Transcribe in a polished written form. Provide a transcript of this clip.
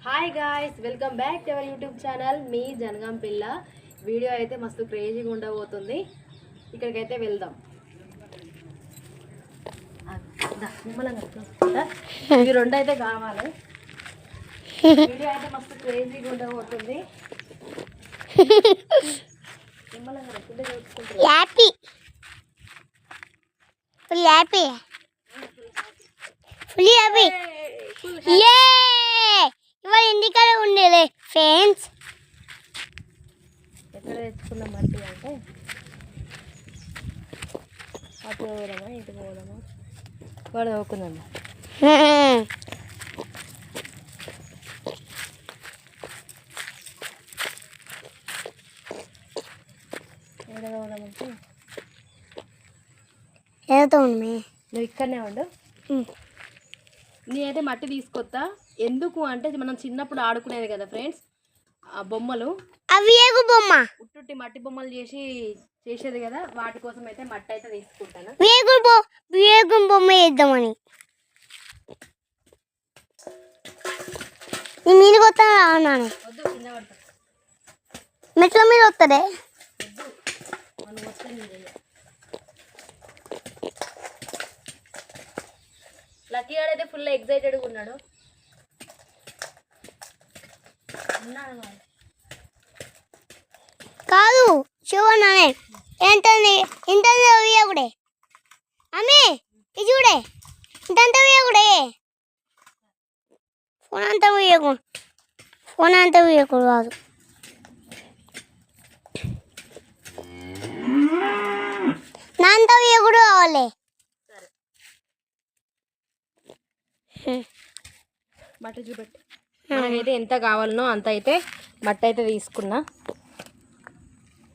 Hi guys, welcome back to our YouTube channel మీ జనగాం పిల్ల. Video అయితే మస్తు క్రేజీగా ఉండబోతుంది. ఇక్కడికైతే వెళ్దాం. ఇవి రెండు అయితే కావాలి. వీడియో అయితే మస్తు క్రేజీగా ఉండబోతుంది. ఇవాళ ఇంటికాడ ఉండేలే ఫ్రెండ్స్. ఎక్కడ తెచ్చుకున్న మట్టి అంటే అటు పోదామా ఇటు పోదామా వాడు నవ్వుకుందామా. ఎక్కడ పోదామంటే నువ్వు ఇక్కడనే ఉండు. నేనైతే మట్టి తీసుకొస్తా. ఎందుకు అంటే మనం చిన్నప్పుడు ఆడుకునేది కదా ఫ్రెండ్స్, ఆ బొమ్మలు అవి బొమ్మ ఉట్టుట్టి మట్టి బొమ్మలు చేసేది కదా, వాటి కోసం అయితే మట్టి అయితే తీసుకుంటాను. బొమ్మ వేద్దామని మీరు కొత్త రావున్నాను. వద్దు, కింద పడతా. మెట్ల మీద వస్తుంది. మనం వస్తే లక్కీ గారు అయితే ఫుల్ ఎక్సైటెడ్గా ఉన్నాడు. కాదు చూడనే ఏంటండి ఇంత వేయకూడే అమ్మే ఇది చూడే ఇంత వేయకూడే. ఫోన్ అంతా వేయకూడదు కాదు. నా అంతా వేయకూడదు కావాలి. మట్టి చూపెట్టి మనకైతే ఎంత కావాలనో అంత అయితే మట్టి అయితే తీసుకున్నా.